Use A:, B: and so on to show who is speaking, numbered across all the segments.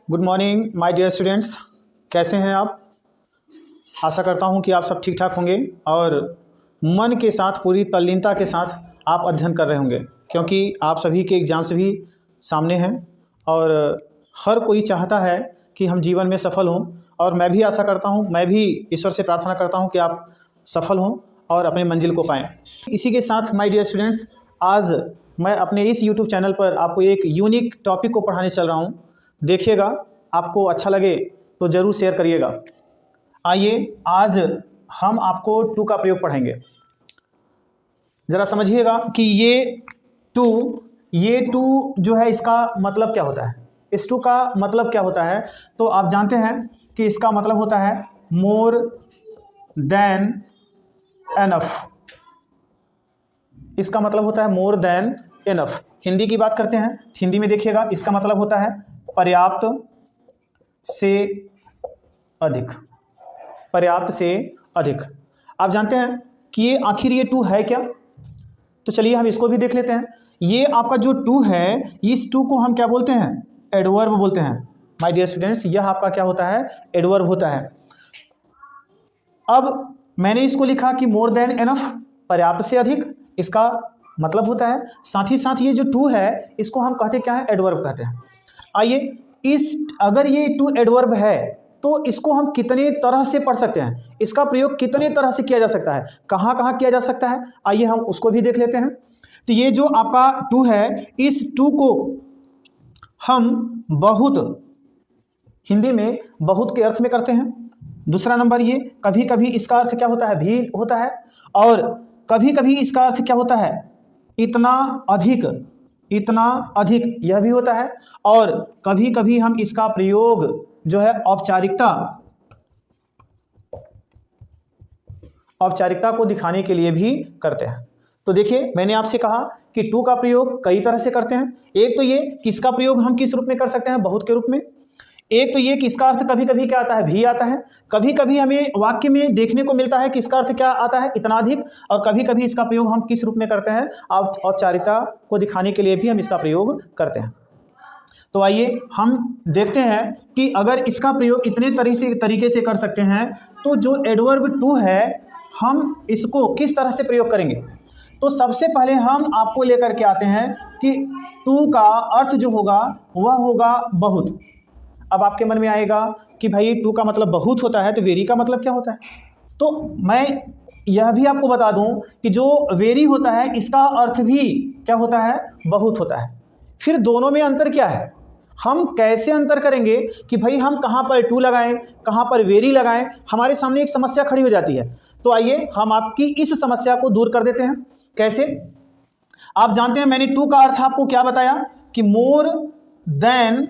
A: Good morning my dear students. कैसे हैं आप? आशा करता हूं कि आप सब ठीक ठाक होंगे और मन के साथ पूरी तल्लीनता के साथ आप अध्ययन कर रहे होंगे, क्योंकि आप सभी के एग्ज़ाम्स भी सामने हैं और हर कोई चाहता है कि हम जीवन में सफल हों। और मैं भी आशा करता हूं, मैं भी ईश्वर से प्रार्थना करता हूं कि आप सफल हों और अपने मंजिल को पाएँ। इसी के साथ माय डियर स्टूडेंट्स, आज मैं अपने इस यूट्यूब चैनल पर आपको एक यूनिक टॉपिक को पढ़ाने चल रहा हूं। देखिएगा, आपको अच्छा लगे तो ज़रूर शेयर करिएगा। आइए, आज हम आपको टू का प्रयोग पढ़ेंगे। ज़रा समझिएगा कि ये टू जो है, इसका मतलब क्या होता है। इस टू का मतलब क्या होता है तो आप जानते हैं कि इसका मतलब होता है मोर देन एनफ। इसका मतलब होता है मोर देन एनफ। हिंदी की बात करते हैं, हिंदी में देखिएगा, इसका मतलब होता है पर्याप्त से अधिक। पर्याप्त से अधिक। आप जानते हैं कि ये आखिर ये टू है क्या? तो चलिए हम इसको भी देख लेते हैं। ये आपका जो टू है, इस टू को हम क्या बोलते हैं? एडवर्ब बोलते हैं। माय डियर स्टूडेंट्स, यह आपका क्या होता है? एडवर्ब होता है। अब मैंने इसको लिखा कि मोर देन एनफ, पर्याप्त से अधिक, इसका मतलब होता है। साथ ही साथ ये जो टू है, इसको हम कहते क्या है? एडवर्ब कहते हैं। आइए, अगर ये टू एडवर्ब है तो इसको हम कितने तरह से पढ़ सकते हैं, इसका प्रयोग कितने तरह से किया जा सकता है, कहाँ कहाँ किया जा सकता है, आइए हम उसको भी देख लेते हैं। तो ये जो आपका टू है, इस टू को हम बहुत, हिंदी में बहुत के अर्थ में करते हैं। दूसरा नंबर, ये कभी कभी इसका अर्थ क्या होता है? भी होता है। और कभी कभी इसका अर्थ क्या होता है? इतना अधिक, इतना अधिक, यह भी होता है। और कभी कभी हम इसका प्रयोग जो है औपचारिकता को दिखाने के लिए भी करते हैं। तो देखिए, मैंने आपसे कहा कि टू का प्रयोग कई तरह से करते हैं। एक तो ये कि इसका प्रयोग हम किस रूप में कर सकते हैं? बहुत के रूप में। एक तो ये कि इसका अर्थ कभी कभी क्या आता है? भी आता है। कभी कभी हमें वाक्य में देखने को मिलता है कि इसका अर्थ क्या आता है? इतना अधिक। और कभी कभी इसका प्रयोग हम किस रूप में करते हैं? औपचारिकता को दिखाने के लिए भी हम इसका प्रयोग करते हैं। तो आइए हम देखते हैं कि अगर इसका प्रयोग इतने तरीके से कर सकते हैं, तो जो एडवर्ब टू है, हम इसको किस तरह से प्रयोग करेंगे। तो सबसे पहले हम आपको लेकर के आते हैं कि टू का अर्थ जो होगा वह होगा बहुत। अब आपके मन में आएगा कि भाई टू का मतलब बहुत होता है, तो वेरी का मतलब क्या होता है? तो मैं यह भी आपको बता दूं कि जो वेरी होता है, इसका अर्थ भी क्या होता है? बहुत होता है। फिर दोनों में अंतर क्या है? हम कैसे अंतर करेंगे कि भाई हम कहाँ पर टू लगाएं, कहाँ पर वेरी लगाएं? हमारे सामने एक समस्या खड़ी हो जाती है। तो आइए हम आपकी इस समस्या को दूर कर देते हैं। कैसे? आप जानते हैं मैंने टू का अर्थ आपको क्या बताया कि मोर देन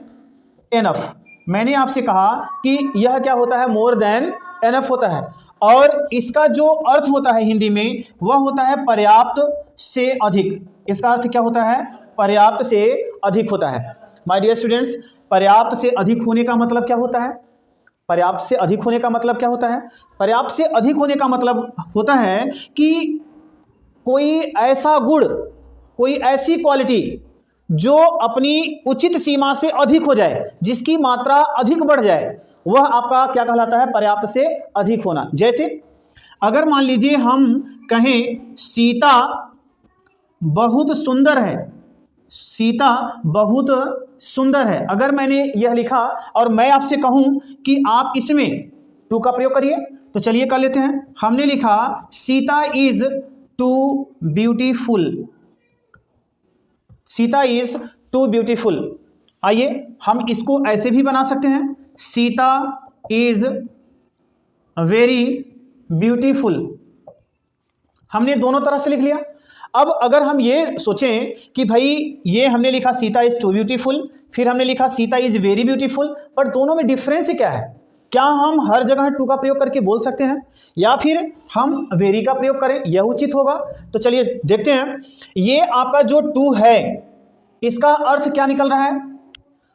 A: एनफ। मैंने आपसे कहा कि यह क्या होता है? मोर देन एनफ होता है। और इसका जो अर्थ होता है हिंदी में, वह होता है पर्याप्त से अधिक। इसका अर्थ क्या होता है? पर्याप्त से अधिक होता है। माय डियर स्टूडेंट्स, पर्याप्त से अधिक होने का मतलब क्या होता है? पर्याप्त से अधिक होने का मतलब क्या होता है? पर्याप्त से अधिक होने का मतलब होता है कि कोई ऐसा गुण, कोई ऐसी क्वालिटी जो अपनी उचित सीमा से अधिक हो जाए, जिसकी मात्रा अधिक बढ़ जाए, वह आपका क्या कहलाता है? पर्याप्त से अधिक होना। जैसे अगर मान लीजिए हम कहें सीता बहुत सुंदर है, सीता बहुत सुंदर है। अगर मैंने यह लिखा और मैं आपसे कहूं कि आप इसमें टू का प्रयोग करिए, तो चलिए कर लेते हैं। हमने लिखा Sita is too beautiful. Sita is too beautiful. आइए हम इसको ऐसे भी बना सकते हैं, सीता इज वेरी ब्यूटीफुल। हमने दोनों तरह से लिख लिया। अब अगर हम ये सोचें कि भाई ये हमने लिखा सीता इज टू ब्यूटीफुल, फिर हमने लिखा सीता इज वेरी ब्यूटीफुल, पर दोनों में डिफरेंस क्या है? क्या हम हर जगह टू का प्रयोग करके बोल सकते हैं या फिर हम वेरी का प्रयोग करें? यह उचित होगा। तो चलिए देखते हैं। ये आपका जो टू है, इसका अर्थ क्या निकल रहा है?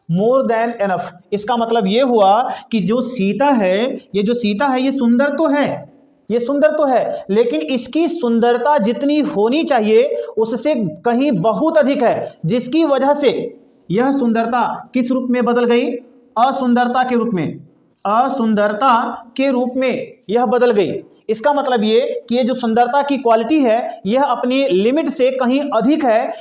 A: More than enough. इसका मतलब ये हुआ कि जो सीता है, ये जो सीता है, ये सुंदर तो है, ये सुंदर तो है, लेकिन इसकी सुंदरता जितनी होनी चाहिए उससे कहीं बहुत अधिक है, जिसकी वजह से यह सुंदरता किस रूप में बदल गई? असुंदरता के रूप में, असुंदरता के रूप में यह बदल गई। इसका मतलब ये कि ये जो सुंदरता की क्वालिटी है यह अपनी लिमिट से कहीं अधिक है,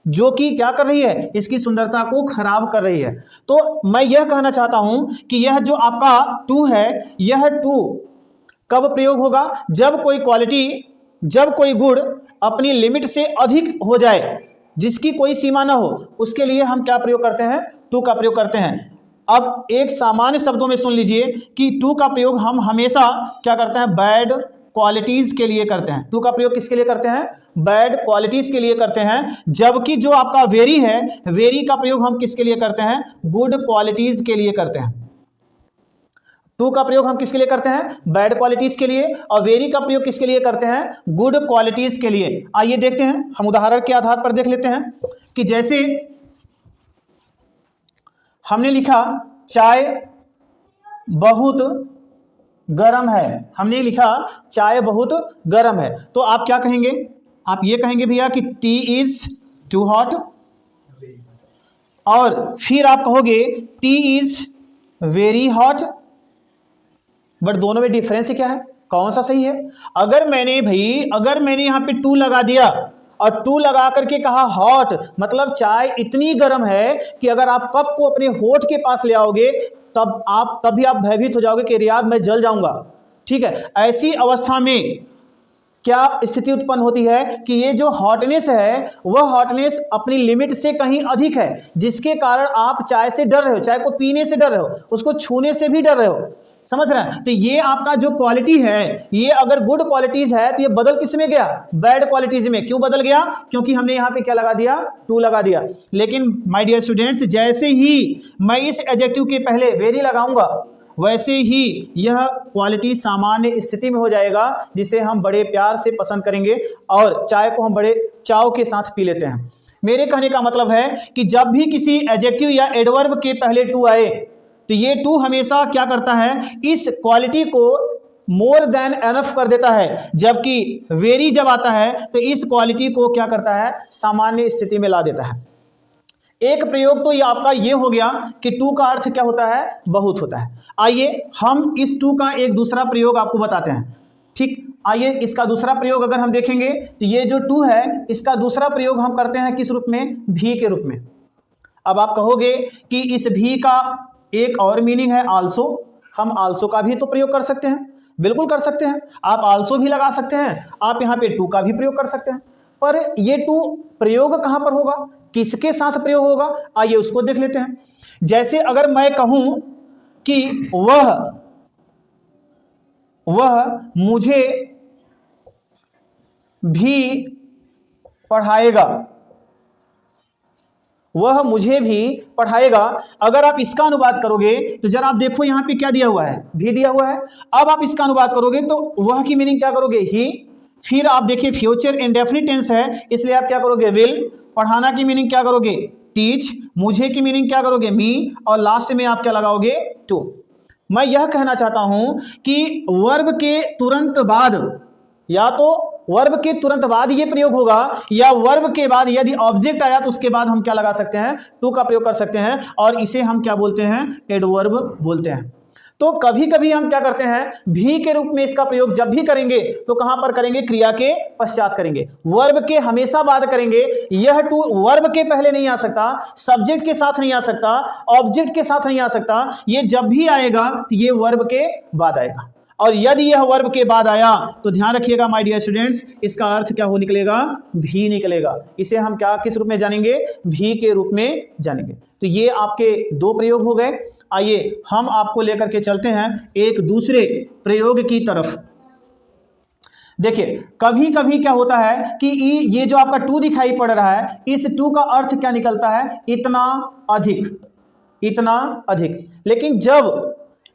A: जो कि क्या कर रही है, इसकी सुंदरता को खराब कर रही है। तो मैं यह कहना चाहता हूं कि यह जो आपका टू है, यह टू कब प्रयोग होगा, जब कोई क्वालिटी, जब कोई गुण अपनी लिमिट से अधिक हो जाए, जिसकी कोई सीमा ना हो, उसके लिए हम क्या प्रयोग करते हैं, टू का प्रयोग करते हैं। अब एक सामान्य शब्दों में सुन लीजिए कि टू का प्रयोग हम हमेशा क्या करते हैं, बैड क्वालिटीज के लिए करते हैं। टू का प्रयोग किसके लिए करते हैं, बैड क्वालिटीज के लिए करते हैं। जबकि जो आपका वेरी है, वेरी का प्रयोग हम किसके लिए करते हैं, गुड क्वालिटीज के लिए करते हैं। टू का प्रयोग हम किसके लिए करते हैं, बैड क्वालिटीज के लिए, और वेरी का प्रयोग किसके लिए करते हैं, गुड क्वालिटीज के लिए। आइए देखते हैं, हम उदाहरण के आधार पर देख लेते हैं कि जैसे हमने लिखा चाय बहुत गर्म है, हमने लिखा चाय बहुत गर्म है, तो आप क्या कहेंगे, आप ये कहेंगे भैया कि टी इज टू हॉट, और फिर आप कहोगे T is very hot. But दोनों में डिफरेंस क्या है, कौन सा सही है। अगर मैंने यहाँ पे टू लगा दिया और टू लगा करके कहा हॉट, मतलब चाय इतनी गर्म है कि अगर आप कप को अपने होठ के पास ले आओगे तब भी आप भयभीत हो जाओगे कि यार मैं जल जाऊंगा। ठीक है, ऐसी अवस्था में क्या स्थिति उत्पन्न होती है कि ये जो हॉटनेस है वह हॉटनेस अपनी लिमिट से कहीं अधिक है, जिसके कारण आप चाय से डर रहे हो, चाय को पीने से डर रहे हो, उसको छूने से भी डर रहे हो। समझ रहे हैं। तो ये आपका जो क्वालिटी है, ये अगर गुड क्वालिटीज है तो ये बदल किस में गया, बैड क्वालिटीज में। क्यों बदल गया, क्योंकि हमने यहाँ पे क्या लगा दिया, टू लगा दिया। लेकिन माय डियर स्टूडेंट्स, जैसे ही मैं इस एडजेक्टिव के पहले वेरी लगाऊंगा, वैसे ही यह क्वालिटी सामान्य स्थिति में हो जाएगा, जिसे हम बड़े प्यार से पसंद करेंगे और चाय को हम बड़े चाव के साथ पी लेते हैं। मेरे कहने का मतलब है कि जब भी किसी एडजेक्टिव या एडवर्ब के पहले टू आए, तो ये टू हमेशा क्या करता है, इस क्वालिटी को मोर देन एनफ कर देता है। जबकि वेरी जब आता है तो इस क्वालिटी को क्या करता है, सामान्य स्थिति में ला देता है। एक प्रयोग तो ये आपका ये हो गया कि टू का अर्थ क्या होता है, बहुत होता है। आइए हम इस टू का एक दूसरा प्रयोग आपको बताते हैं। ठीक, आइए इसका दूसरा प्रयोग अगर हम देखेंगे तो ये जो टू है, इसका दूसरा प्रयोग हम करते हैं किस रूप में, भी के रूप में। अब आप कहोगे कि इस भी का एक और मीनिंग है आल्सो। हम आल्सो का भी तो प्रयोग कर सकते हैं, बिल्कुल कर सकते हैं। आप आल्सो भी लगा सकते हैं, आप यहाँ पे टू का भी प्रयोग कर सकते हैं। पर ये टू प्रयोग कहाँ पर होगा, किसके साथ प्रयोग होगा, आइए उसको देख लेते हैं। जैसे अगर मैं कहूँ कि वह मुझे भी पढ़ाएगा, वह मुझे भी पढ़ाएगा। अगर आप इसका अनुवाद करोगे तो जरा आप देखो यहाँ पे क्या दिया हुआ है, भी दिया हुआ है। अब आप इसका अनुवाद करोगे तो वह की मीनिंग क्या करोगे, ही। फिर आप देखिए फ्यूचर इंडेफिनिट टेंस है, इसलिए आप क्या करोगे, विल। पढ़ाना की मीनिंग क्या करोगे, टीच। मुझे की मीनिंग क्या करोगे, मी। और लास्ट में आप क्या लगाओगे, टू। मैं यह कहना चाहता हूं कि वर्ब के तुरंत बाद, या तो वर्ब के तुरंत बाद ये प्रयोग होगा, या वर्ब के बाद यदि ऑब्जेक्ट आया तो उसके बाद हम क्या लगा सकते हैं, टू का प्रयोग कर सकते हैं। और इसे हम क्या बोलते हैं, एडवर्ब बोलते हैं। तो कभी कभी हम क्या करते हैं, भी के रूप में इसका प्रयोग जब भी करेंगे तो कहां पर करेंगे, क्रिया के पश्चात करेंगे, वर्ब के हमेशा बाद करेंगे। यह टू वर्ब के पहले नहीं आ सकता, सब्जेक्ट के साथ नहीं आ सकता, ऑब्जेक्ट के साथ नहीं आ सकता। ये जब भी आएगा तो ये वर्ब के बाद आएगा। और यदि यह वर्ब के बाद आया तो ध्यान रखिएगा माय डियर स्टूडेंट्स, इसका अर्थ क्या हो निकलेगा, भी निकलेगा। इसे हम क्या किस रूप में जानेंगे, भी के रूप में जानेंगे। तो ये आपके दो प्रयोग हो गए। आइए हम आपको लेकर के चलते हैं एक दूसरे प्रयोग की तरफ। देखिए कभी कभी क्या होता है कि ये जो आपका टू दिखाई पड़ रहा है, इस टू का अर्थ क्या निकलता है, इतना अधिक, इतना अधिक। लेकिन जब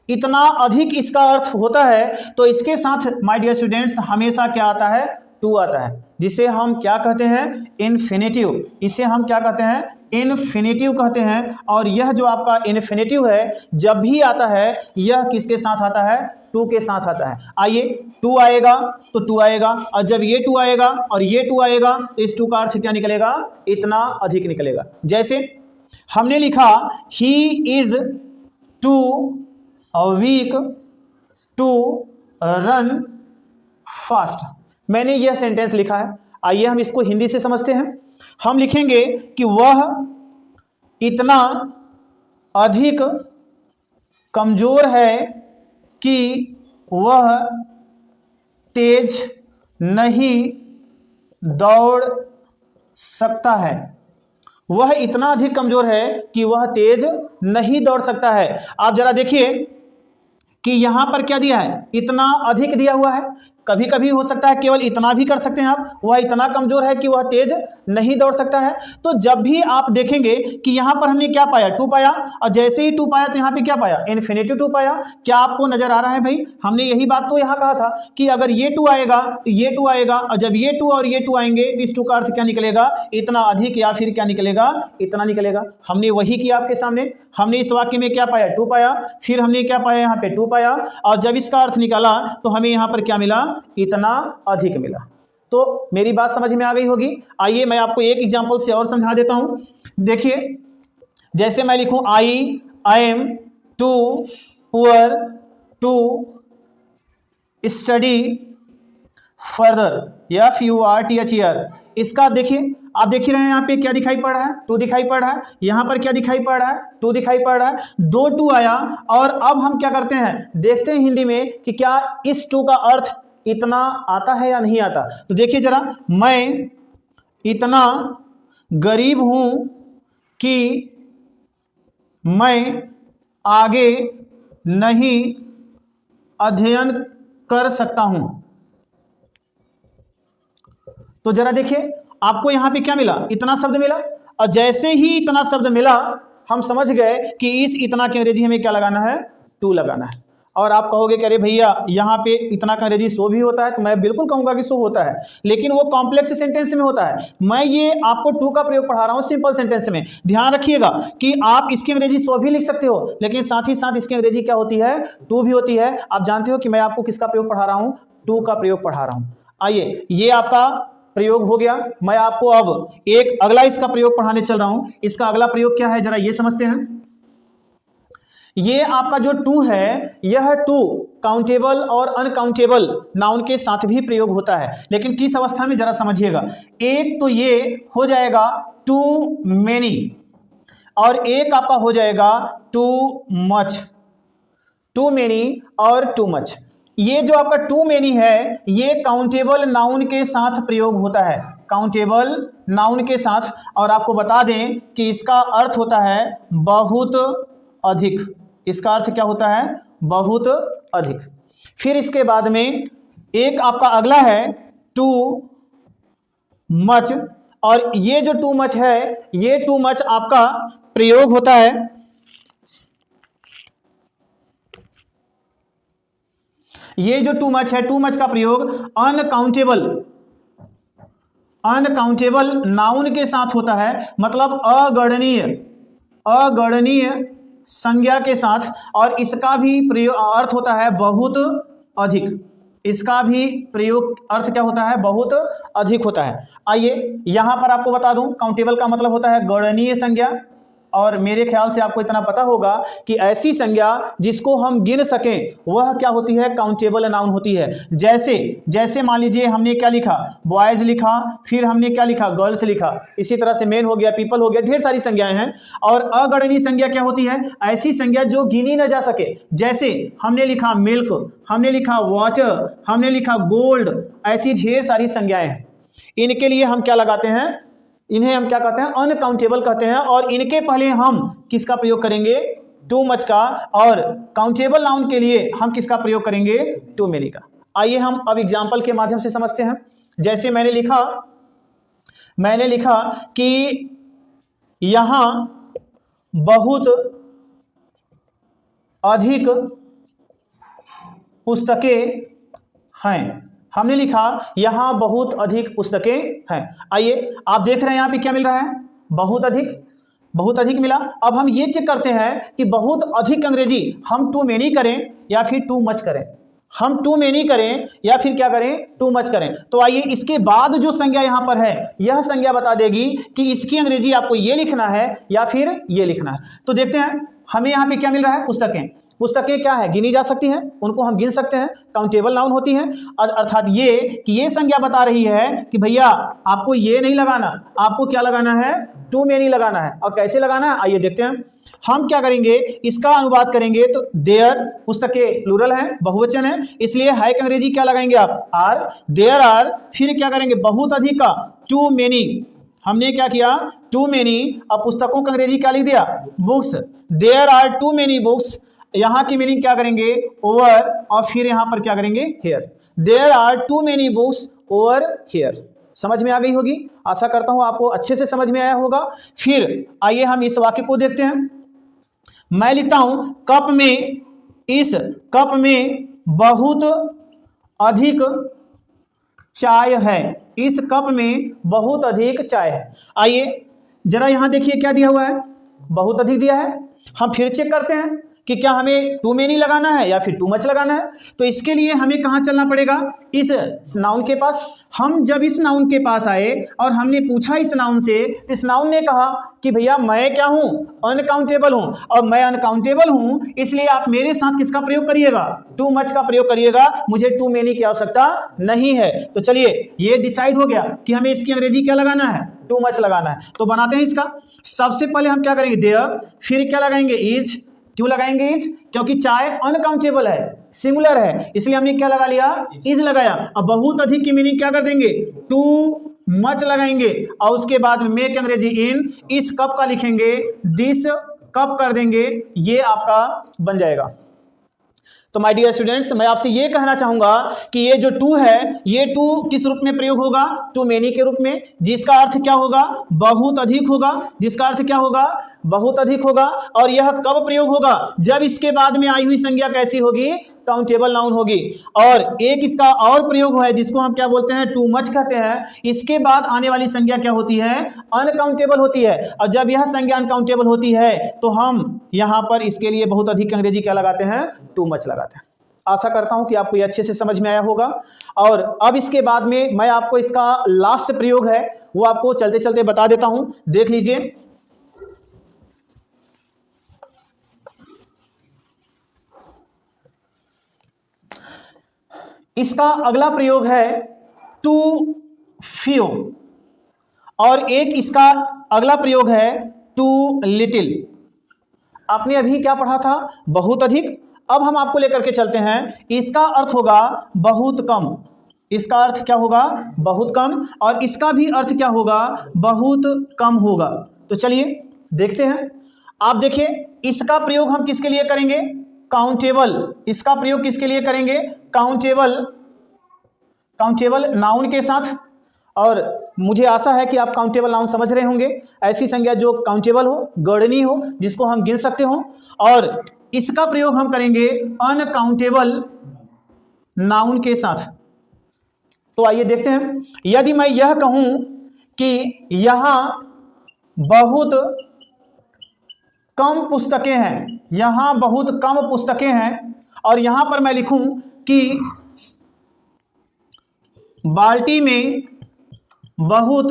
A: इतना अधिक इसका अर्थ होता है तो इसके साथ माय डियर स्टूडेंट्स हमेशा क्या आता है, टू आता है, जिसे हम क्या कहते हैं, इन्फिनेटिव। इसे हम क्या कहते हैं, इन्फिनेटिव कहते हैं। और यह जो आपका इन्फिनेटिव है जब भी आता है, यह किसके साथ आता है, टू के साथ आता है। आइए टू आएगा तो टू आएगा, और जब ये टू आएगा और ये टू आएगा तो इस टू का अर्थ क्या निकलेगा, इतना अधिक निकलेगा। जैसे हमने लिखा he is too weak to run fast. मैंने यह सेंटेंस लिखा है। आइए हम इसको हिंदी से समझते हैं। हम लिखेंगे कि वह इतना अधिक कमजोर है कि वह तेज नहीं दौड़ सकता है। वह इतना अधिक कमजोर है कि वह तेज नहीं दौड़ सकता है। आप जरा देखिए कि यहां पर क्या दिया है, इतना अधिक दिया हुआ है। कभी कभी हो सकता है केवल इतना भी कर सकते हैं आप, वह इतना कमजोर है कि वह तेज नहीं दौड़ सकता है। तो जब भी आप देखेंगे कि यहां पर हमने क्या पाया, टू पाया, और जैसे ही टू पाया तो यहां पे क्या पाया, इन्फिनिटिव टू पाया। क्या आपको नजर आ रहा है भाई, हमने यही बात तो यहां कहा था कि अगर ये टू आएगा तो ये टू आएगा, और जब ये टू और ये टू आएंगे तो इस टू का अर्थ क्या निकलेगा, इतना अधिक, या फिर क्या निकलेगा, इतना निकलेगा। हमने वही किया आपके सामने। हमने इस वाक्य में क्या पाया, टू पाया, फिर हमने क्या पाया, यहाँ पे टू पाया, और जब इसका अर्थ निकाला तो हमें यहाँ पर क्या मिला, इतना अधिक मिला। तो मेरी बात समझ में आ गई होगी। आइए मैं आपको एक एग्जांपल से और समझा देता हूं। देखिए, जैसे मैं लिखूं I am too poor to study further, FURTHER। इसका देखिए, आप देख ही रहे हैं यहाँ पे क्या दिखाई पड़ रहा है, टू दिखाई पड़ रहा है। यहाँ पर क्या दिखाई पड़ रहा है, टू दिखाई पड़ रहा है। दो टू आया, और अब हम क्या करते हैं, देखते हैं हिंदी में कि क्या इस टू का अर्थ इतना आता है या नहीं आता। तो देखिए जरा, मैं इतना गरीब हूं कि मैं आगे नहीं अध्ययन कर सकता हूं। तो जरा देखिए, आपको यहां पे क्या मिला, इतना शब्द मिला, और जैसे ही इतना शब्द मिला हम समझ गए कि इस इतना के अंग्रेजी हमें क्या लगाना है, टू लगाना है। और आप कहोगे कि अरे भैया यहाँ पे इतना का अंग्रेजी सो भी होता है, तो मैं बिल्कुल कहूंगा कि सो होता है, लेकिन वो कॉम्प्लेक्स सेंटेंस में होता है। मैं ये आपको टू का प्रयोग पढ़ा रहा हूँ सिंपल सेंटेंस में। ध्यान रखिएगा कि आप इसकी अंग्रेजी सो भी लिख सकते हो, लेकिन साथ ही साथ इसकी अंग्रेजी क्या होती है, टू भी होती है। आप जानते हो कि मैं आपको किसका प्रयोग पढ़ा रहा हूँ, टू का प्रयोग पढ़ा रहा हूँ। आइए, ये आपका प्रयोग हो गया। मैं आपको अब एक अगला इसका प्रयोग पढ़ाने चल रहा हूं। इसका अगला प्रयोग क्या है, जरा ये समझते हैं। ये आपका जो टू है, यह टू काउंटेबल और अनकाउंटेबल नाउन के साथ भी प्रयोग होता है, लेकिन किस अवस्था में, जरा समझिएगा। एक तो ये हो जाएगा टू मेनी, और एक आपका हो जाएगा टू मच। टू मेनी और टू मच, ये जो आपका टू मेनी है, ये काउंटेबल नाउन के साथ प्रयोग होता है, काउंटेबल नाउन के साथ। और आपको बता दें कि इसका अर्थ होता है बहुत अधिक। इसका अर्थ क्या होता है, बहुत अधिक। फिर इसके बाद में एक आपका अगला है टू मच, और ये जो टू मच है, ये टू मच आपका प्रयोग होता है, ये जो टू मच है, टू मच का प्रयोग अनकाउंटेबल नाउन के साथ होता है, मतलब अगणनीय संज्ञा के साथ। और इसका भी प्रयोग अर्थ होता है बहुत अधिक। इसका भी प्रयोग अर्थ क्या होता है, बहुत अधिक होता है। आइए यहां पर आपको बता दूं, काउंटेबल का मतलब होता है गणनीय संज्ञा, और मेरे ख्याल से आपको इतना पता होगा कि ऐसी संज्ञा जिसको हम गिन सकें वह क्या होती है, काउंटेबल नाउन होती है। जैसे मान लीजिए हमने क्या लिखा, बॉयज लिखा, फिर हमने क्या लिखा, गर्ल्स लिखा, इसी तरह से मेन हो गया, पीपल हो गया, ढेर सारी संज्ञाएं हैं। और अगणनीय संज्ञा क्या होती है, ऐसी संज्ञा जो गिनी न जा सके। जैसे हमने लिखा मिल्क, हमने लिखा वाटर, हमने लिखा गोल्ड, ऐसी ढेर सारी संज्ञाएं हैं। इनके लिए हम क्या लगाते हैं, इन्हें हम क्या कहते हैं, अनकाउंटेबल कहते हैं। और इनके पहले हम किसका प्रयोग करेंगे, टू मच का, और काउंटेबल नाउन के लिए हम किसका प्रयोग करेंगे, टू मेनी का। आइए हम अब एग्जांपल के माध्यम से समझते हैं। जैसे मैंने लिखा कि यहां बहुत अधिक पुस्तकें हैं। हमने लिखा यहां बहुत अधिक पुस्तकें हैं। आइए आप देख रहे हैं यहां पे क्या मिल रहा है, बहुत अधिक मिला। अब हम ये चेक करते हैं कि बहुत अधिक अंग्रेजी हम टू मेनी करें या फिर टू मच करें। हम टू मेनी करें या फिर क्या करें, टू मच करें। तो आइए इसके बाद जो संज्ञा यहां पर है, यह संज्ञा बता देगी कि इसकी अंग्रेजी आपको ये लिखना है या फिर ये लिखना है। तो देखते हैं, हमें यहाँ पे क्या मिल रहा है? पुस्तकें। पुस्तकें क्या है? गिनी जा सकती हैं, उनको हम गिन सकते हैं, काउंटेबल नाउन होती हैं। अर्थात ये कि ये संज्ञा बता रही है कि भैया आपको ये नहीं लगाना, आपको क्या लगाना है? टू मेनी लगाना है। और कैसे लगाना है आइए देखते हैं। हम क्या करेंगे, इसका अनुवाद करेंगे तो देयर, पुस्तकें प्लूरल है, बहुवचन है, इसलिए है कि अंग्रेजी क्या लगाएंगे आप? आर। देयर आर, फिर क्या करेंगे? बहुत अधिक का टू मेनी, हमने क्या किया? Too many. अब पुस्तकों का अंग्रेजी क्या लिख दिया? Books. There are too many books, यहां की मीनिंग क्या करेंगे? ओवर, और फिर यहां पर क्या करेंगे? Here. There are too many books over here. समझ में आ गई होगी, आशा करता हूं आपको अच्छे से समझ में आया होगा। फिर आइए हम इस वाक्य को देखते हैं। मैं लिखता हूं कप में, इस कप में बहुत अधिक चाय है, इस कप में बहुत अधिक चाय है। आइए जरा यहां देखिए क्या दिया हुआ है? बहुत अधिक दिया है। हम फिर चेक करते हैं कि क्या हमें टू मेनी लगाना है या फिर टू मच लगाना है। तो इसके लिए हमें कहां चलना पड़ेगा? इस नाउन के पास। हम जब इस नाउन के पास आए और हमने पूछा इस नाउन से, इस नाउन ने कहा कि भैया मैं क्या हूं? अनकाउंटेबल हूं, और मैं अनकाउंटेबल हूं इसलिए आप मेरे साथ किसका प्रयोग करिएगा? टू मच का प्रयोग करिएगा, मुझे टू मेनी की आवश्यकता नहीं है। तो चलिए ये डिसाइड हो गया कि हमें इसकी अंग्रेजी क्या लगाना है? टू मच लगाना है। तो बनाते हैं इसका। सबसे पहले हम क्या करेंगे? देयर, फिर क्या लगाएंगे? इज। क्यों लगाएंगे इज? क्योंकि चाय अनकाउंटेबल है, सिंगुलर है, इसलिए हमने क्या लगा लिया? इज लगाया। अब बहुत अधिक की मीनिंग क्या कर देंगे? टू मच लगाएंगे, और उसके बाद में मेक अंग्रेजी इन, इस कप का लिखेंगे दिस कप कर देंगे, ये आपका बन जाएगा। तो माय डियर स्टूडेंट्स, मैं आपसे ये कहना चाहूंगा कि ये जो टू है, ये टू किस रूप में प्रयोग होगा? टू मेनी के रूप में, जिसका अर्थ क्या होगा? बहुत अधिक होगा। जिसका अर्थ क्या होगा? बहुत अधिक होगा। और यह कब प्रयोग होगा? जब इसके बाद में आई हुई संज्ञा कैसी होगी? काउंटेबल नाउन होगी। और एक इसका और प्रयोग है जिसको हम क्या बोलते हैं? टू मच कहते हैं। इसके बाद आने वाली संज्ञा क्या होती है? अनकाउंटेबल होती है। और जब यह संज्ञा अनकाउंटेबल होती है तो हम यहां पर इसके लिए बहुत अधिक अंग्रेजी क्या लगाते हैं? टू मच लगाते हैं। आशा करता हूं कि आपको ये अच्छे से समझ में आया होगा। और अब इसके बाद में मैं आपको इसका लास्ट प्रयोग है वो आपको चलते चलते बता देता हूं, देख लीजिए। इसका अगला प्रयोग है टू फ्यू, और एक इसका अगला प्रयोग है टू लिटिल। आपने अभी क्या पढ़ा था? बहुत अधिक। अब हम आपको लेकर के चलते हैं, इसका अर्थ होगा बहुत कम। इसका अर्थ क्या होगा? बहुत कम। और इसका भी अर्थ क्या होगा? बहुत कम होगा। तो चलिए देखते हैं। आप देखिए इसका प्रयोग हम किसके लिए करेंगे? काउंटेबल। इसका प्रयोग किसके लिए करेंगे? काउंटेबल, काउंटेबल नाउन के साथ। और मुझे आशा है कि आप काउंटेबल नाउन समझ रहे होंगे, ऐसी संज्ञा जो काउंटेबल हो, गणनीय हो, जिसको हम गिन सकते हो। और इसका प्रयोग हम करेंगे अनकाउंटेबल नाउन के साथ। तो आइए देखते हैं। यदि मैं यह कहूं कि यहां बहुत कम पुस्तकें हैं, यहां बहुत कम पुस्तकें हैं, और यहां पर मैं लिखूं कि बाल्टी में बहुत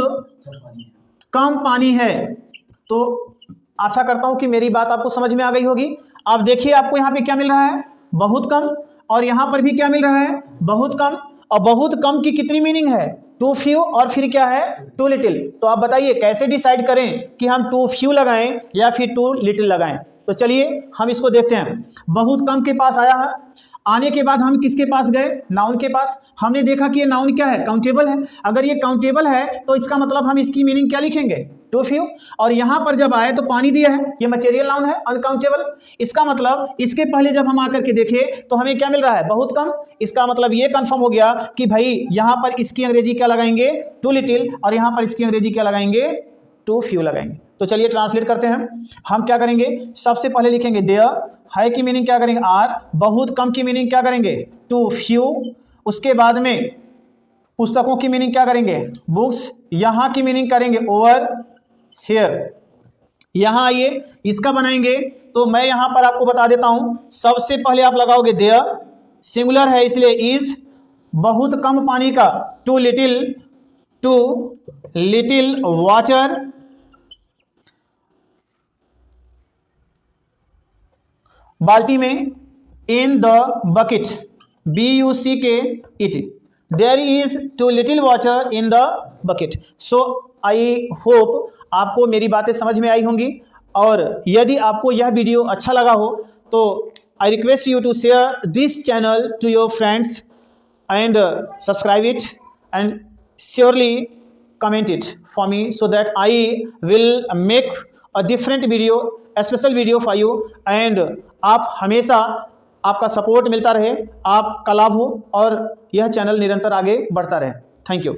A: कम पानी है, तो आशा करता हूं कि मेरी बात आपको समझ में आ गई होगी। आप देखिए आपको यहां पे क्या मिल रहा है? बहुत कम। और यहां पर भी क्या मिल रहा है? बहुत कम। और बहुत कम की कितनी मीनिंग है? टू फ्यू, और फिर क्या है? Too little. तो आप बताइए कैसे डिसाइड करें कि हम टू फ्यू लगाएं या फिर टू लिटिल लगाएं। तो चलिए हम इसको देखते हैं। बहुत कम के पास आया है, आने के बाद हम किसके पास गए? नाउन के पास। हमने देखा कि ये नाउन क्या है? काउंटेबल है। अगर ये काउंटेबल है तो इसका मतलब हम इसकी मीनिंग क्या लिखेंगे? Too few. और यहां पर जब आए तो पानी दिया है, ये मटेरियल नाउन है, अनकाउंटेबल। इसका मतलब इसके पहले जब हम आकर के देखें तो हमें क्या मिल रहा है? बहुत कम। इसका मतलब ये कंफर्म हो गया कि भाई यहां पर इसकी अंग्रेजी क्या लगाएंगे? Too little. और यहां पर इसकी अंग्रेजी क्या लगाएंगे? टू फ्यू लगाएंगे। तो चलिए ट्रांसलेट करते हैं। हम क्या करेंगे? सबसे पहले लिखेंगे देयर, है की मीनिंग क्या करेंगे? आर। बहुत कम की मीनिंग क्या करेंगे? Too few. उसके बाद में पुस्तकों की मीनिंग क्या करेंगे? बुक्स। यहां की मीनिंग करेंगे ओवर हियर। यहां आइए इसका बनाएंगे। तो मैं यहां पर आपको बता देता हूं, सबसे पहले आप लगाओगे देयर, सिंगुलर है इसलिए इज, बहुत कम पानी का टू लिटिल वाटर, बाल्टी में, in the bucket, bucket, there is too little water in the bucket. So I hope आपको मेरी बातें समझ में आई होंगी, और यदि आपको यह वीडियो अच्छा लगा हो तो I request you to share this channel to your friends and subscribe it, and surely comment it for me so that I will make a different video, a special video for you, and आप हमेशा आपका support मिलता रहे, आपका लाभ हो और यह चैनल निरंतर आगे बढ़ता रहे। Thank you.